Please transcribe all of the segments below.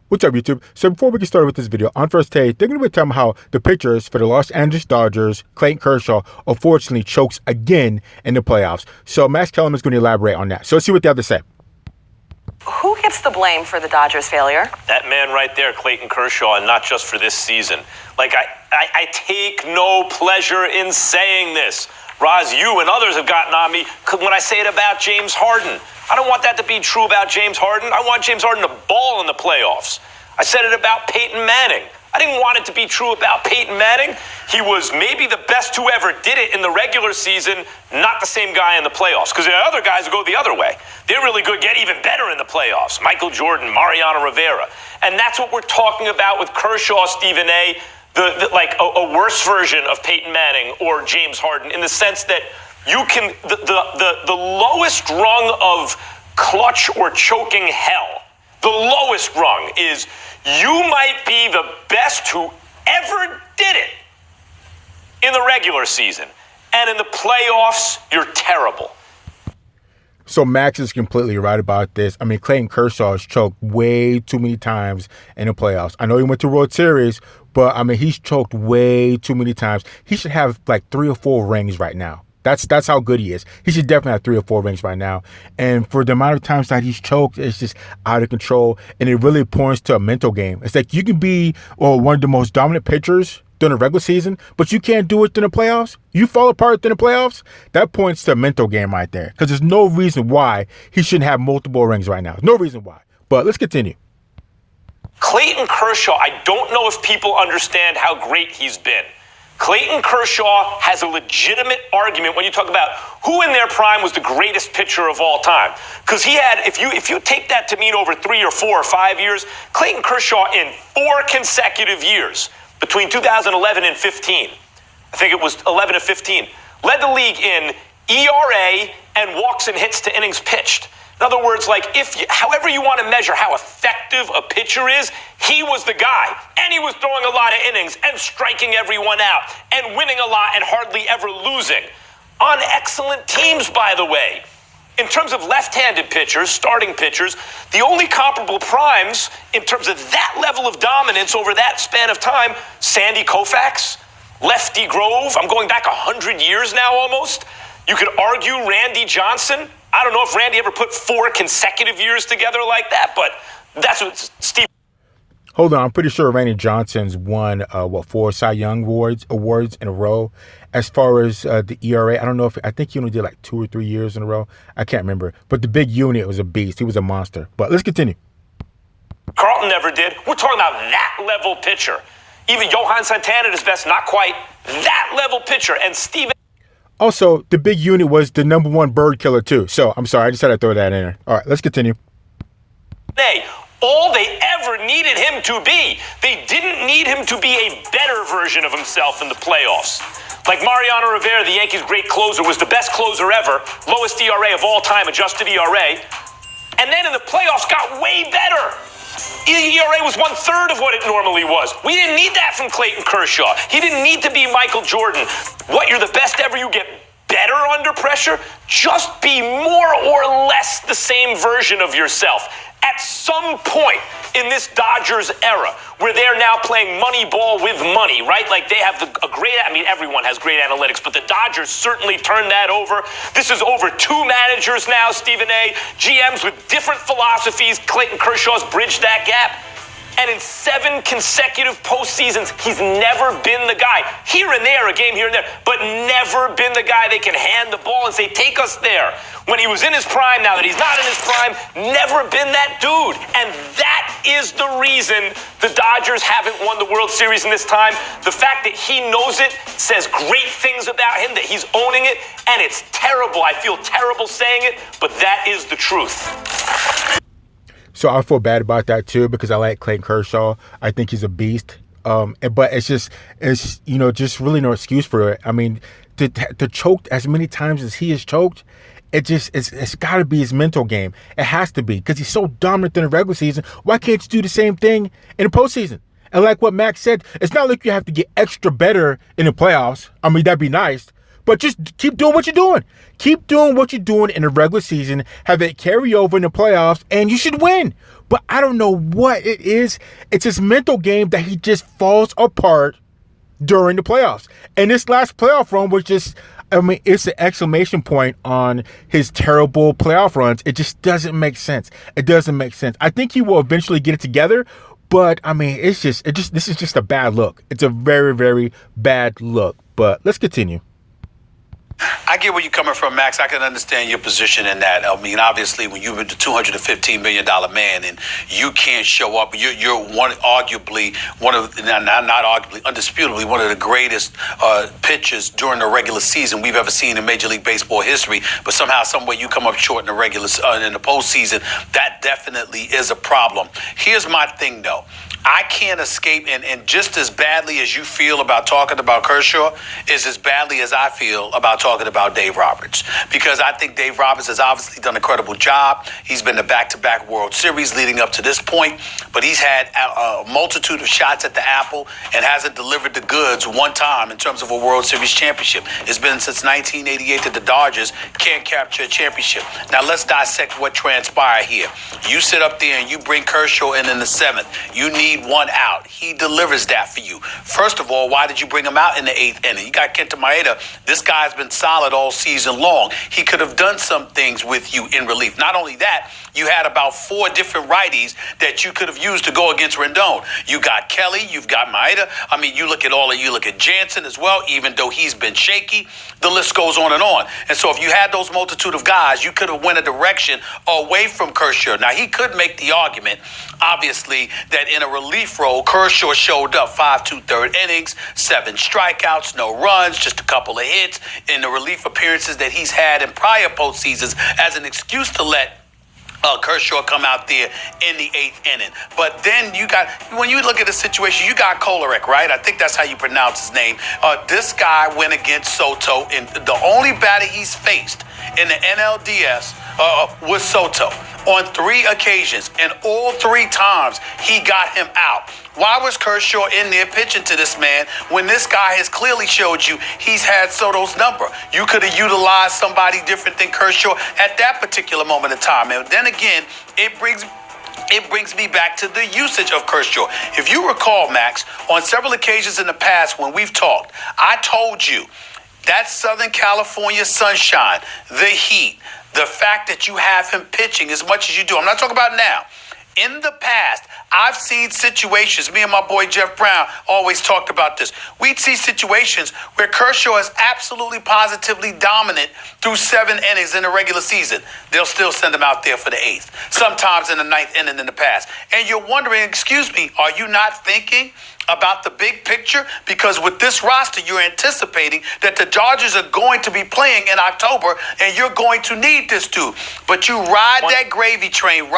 What's up, YouTube? So before we get started with this video, on first take, they're going to be telling how the pitchers for the Los Angeles Dodgers, Clayton Kershaw, unfortunately chokes again in the playoffs. So Max Kellerman is going to elaborate on that. So let's see what they have to say. Who gets the blame for the Dodgers' failure? That man right there, Clayton Kershaw, and not just for this season. Like, I take no pleasure in saying this. Roz, you and others have gotten on me when I say it about James Harden. I don't want that to be true about James Harden. I want James Harden to ball in the playoffs. I said it about Peyton Manning. I didn't want it to be true about Peyton Manning. He was maybe the best who ever did it in the regular season, not the same guy in the playoffs. Because there are other guys who go the other way. They're really good, get even better in the playoffs. Michael Jordan, Mariano Rivera. And that's what we're talking about with Kershaw, Stephen A., like a worse version of Peyton Manning or James Harden, in the sense that you can, the lowest rung of clutch or choking hell, the lowest rung is you might be the best who ever did it in the regular season, and in the playoffs, you're terrible. So Max is completely right about this. I mean, Clayton Kershaw has choked way too many times in the playoffs. I know he went to World Series, but I mean, he's choked way too many times. He should have like 3 or 4 rings right now. That's how good he is. He should definitely have 3 or 4 rings right now. And for the amount of times that he's choked, it's just out of control. And it really points to a mental game. It's like you can be one of the most dominant pitchers during the regular season, but you can't do it during the playoffs. You fall apart during the playoffs. That points to a mental game right there. Because there's no reason why he shouldn't have multiple rings right now. No reason why. But let's continue. Clayton Kershaw, I don't know if people understand how great he's been. Clayton Kershaw has a legitimate argument when you talk about who in their prime was the greatest pitcher of all time. Because he had, if you take that to mean over 3 or 4 or 5 years, Clayton Kershaw in 4 consecutive years, between 2011 and 15, I think it was 11 to 15, led the league in ERA and walks and hits to innings pitched. In other words, like however you want to measure how effective a pitcher is, he was the guy. And he was throwing a lot of innings and striking everyone out and winning a lot and hardly ever losing. On excellent teams, by the way. In terms of left-handed pitchers, starting pitchers, the only comparable primes in terms of that level of dominance over that span of time, Sandy Koufax, Lefty Grove, I'm going back 100 years now almost. You could argue Randy Johnson. I don't know if Randy ever put 4 consecutive years together like that, but that's what Steve. Hold on, I'm pretty sure Randy Johnson's won 4 Cy Young awards in a row. As far as the ERA, I don't know I think he only did like 2 or 3 years in a row. I can't remember. But the big unit was a beast. He was a monster. But let's continue. Carlton never did. We're talking about that level pitcher. Even Johan Santana is best, not quite. That level pitcher. And Steven. Also, the big unit was the #1 bird killer too. So I'm sorry, I just had to throw that in there. All right, let's continue. All they ever needed him to be. They didn't need him to be a better version of himself in the playoffs. Like Mariano Rivera, the Yankees' great closer, was the best closer ever, lowest ERA of all time, adjusted ERA. And then in the playoffs got way better. ERA was 1/3 of what it normally was. We didn't need that from Clayton Kershaw. He didn't need to be Michael Jordan. What, you're the best ever, you get better under pressure? Just be more or less the same version of yourself. At some point in this Dodgers era, where they're now playing money ball with money, right? Like they have everyone has great analytics, but the Dodgers certainly turned that over. This is over 2 managers now, Stephen A. GMs with different philosophies. Clayton Kershaw's bridged that gap. And in 7 consecutive postseasons, he's never been the guy. Here and there, a game here and there, but never been the guy they can hand the ball and say, take us there. When he was in his prime, now that he's not in his prime, never been that dude. And that is the reason the Dodgers haven't won the World Series in this time. The fact that he knows it, says great things about him, that he's owning it, and it's terrible. I feel terrible saying it, but that is the truth. So I feel bad about that too, because I like Clayton Kershaw. I think he's a beast. But it's just really no excuse for it. I mean, to choke as many times as he has choked, it's got to be his mental game. It has to be, because he's so dominant in the regular season. Why can't you do the same thing in the postseason? And like what Max said, it's not like you have to get extra better in the playoffs. I mean, that'd be nice. But just keep doing what you're doing. Keep doing what you're doing in the regular season. Have it carry over in the playoffs, and you should win. but I don't know what it is. It's his mental game that he just falls apart during the playoffs. And this last playoff run was just, I mean, it's an exclamation point on his terrible playoff runs. It just doesn't make sense. It doesn't make sense. I think he will eventually get it together, but I mean, this is just a bad look. It's a very, very bad look. But let's continue. I get where you're coming from, Max. I can understand your position in that. I mean, obviously, when you're the $215 million man and you can't show up, you're undisputably one of the greatest pitchers during the regular season we've ever seen in Major League Baseball history. But somehow, some way, you come up short in the in the postseason. That definitely is a problem. Here's my thing, though. I can't escape, and just as badly as you feel about talking about Kershaw is as badly as I feel about talking about Dave Roberts. Because I think Dave Roberts has obviously done a credible job. He's been to back-to-back World Series leading up to this point, but he's had a multitude of shots at the apple and hasn't delivered the goods one time in terms of a World Series championship. It's been since 1988 that the Dodgers can't capture a championship. Now let's dissect what transpired here. You sit up there and you bring Kershaw in the seventh. You need one out. He delivers that for you. First of all, why did you bring him out in the eighth inning? You got Kenta Maeda. This guy's been solid all season long. He could have done some things with you in relief. Not only that, you had about 4 different righties that you could have used to go against Rendon. You got Kelly, you've got Maeda. I mean, you look at Jansen as well, even though he's been shaky. The list goes on and on. And so if you had those multitude of guys, you could have went a direction away from Kershaw. Now, he could make the argument, obviously, that in a relief role, Kershaw showed up 5 2/3 innings, 7 strikeouts, no runs, just a couple of hits in the relief appearances that he's had in prior postseasons as an excuse to let Kershaw come out there in the 8th inning. But then when you look at the situation, you got Kolarek, right? I think that's how you pronounce his name. This guy went against Soto, and the only batter he's faced in the NLDS was Soto on 3 occasions, and all 3 times he got him out. Why was Kershaw in there pitching to this man when this guy has clearly showed you he's had Soto's number? You could have utilized somebody different than Kershaw at that particular moment in time. And then again, it brings me back to the usage of Kershaw. If you recall, Max, on several occasions in the past when we've talked, I told you that Southern California sunshine, the heat, the fact that you have him pitching as much as you do. I'm not talking about now. In the past, I've seen situations, me and my boy Jeff Brown always talked about this. We'd see situations where Kershaw is absolutely positively dominant through 7 innings in the regular season. They'll still send him out there for the 8th, sometimes in the 9th inning in the past. And you're wondering, excuse me, are you not thinking about the big picture? Because with this roster, you're anticipating that the Dodgers are going to be playing in October, and you're going to need this dude. But you ride that gravy train.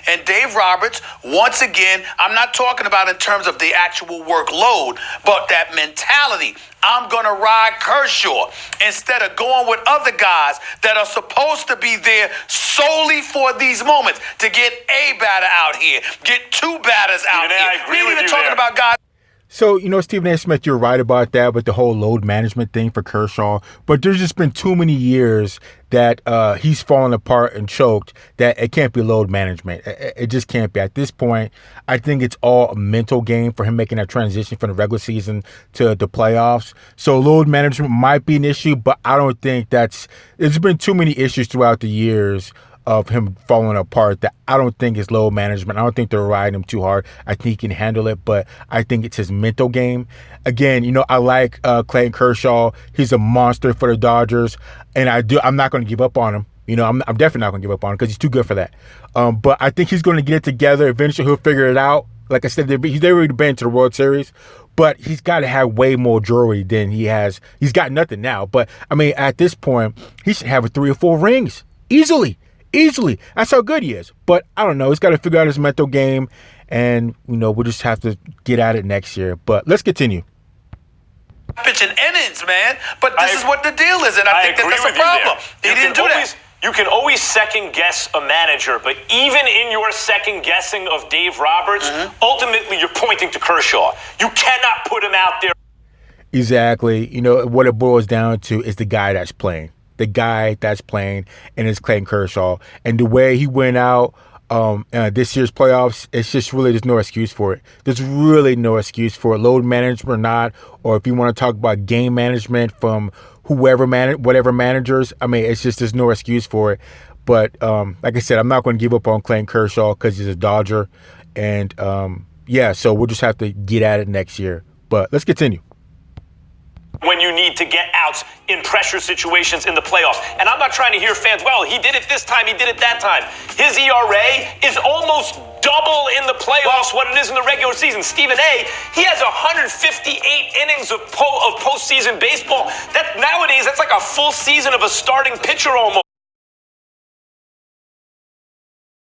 And Dave Roberts, once again, I'm not talking about in terms of the actual workload, but that mentality. I'm going to ride Kershaw instead of going with other guys that are supposed to be there solely for these moments to get a batter out here, get 2 batters out here. We ain't even talking about guys. So, Stephen A. Smith, you're right about that with the whole load management thing for Kershaw. But there's just been too many years that he's fallen apart and choked that it can't be load management. It just can't be. At this point, I think it's all a mental game for him making that transition from the regular season to the playoffs. So load management might be an issue, but I don't think there's been too many issues throughout the years of him falling apart that I don't think is load management. I don't think they're riding him too hard. I think he can handle it, but I think it's his mental game. Again, I like Clayton Kershaw. He's a monster for the Dodgers, and I'm not going to give up on him. I'm definitely not going to give up on him because he's too good for that. But I think he's going to get it together. Eventually, he'll figure it out. Like I said, he's already been to the World Series, but he's got to have way more jewelry than he has. He's got nothing now, but I mean, at this point, he should have 3 or 4 rings easily. That's how good he is. But I don't know. He's got to figure out his mental game, and we'll just have to get at it next year. But let's continue. Pitching innings, man. But this is what the deal is, and I think that's a problem. He didn't do that. You can always second guess a manager, but even in your second guessing of Dave Roberts, ultimately you're pointing to Kershaw. You cannot put him out there. Exactly. What it boils down to is the guy that's playing. The guy that's playing, and it's Clayton Kershaw. And the way he went out this year's playoffs, it's just really, there's no excuse for it. There's really no excuse for it. Load management or not, or if you want to talk about game management from whatever managers, I mean, it's just, there's no excuse for it. But like I said, I'm not going to give up on Clayton Kershaw because he's a Dodger. And so we'll just have to get at it next year. But let's continue. When you need to get outs in pressure situations in the playoffs. And I'm not trying to hear fans, well, he did it this time, he did it that time. His ERA is almost double in the playoffs what it is in the regular season. Stephen A., he has 158 innings of postseason baseball. Nowadays, that's like a full season of a starting pitcher almost.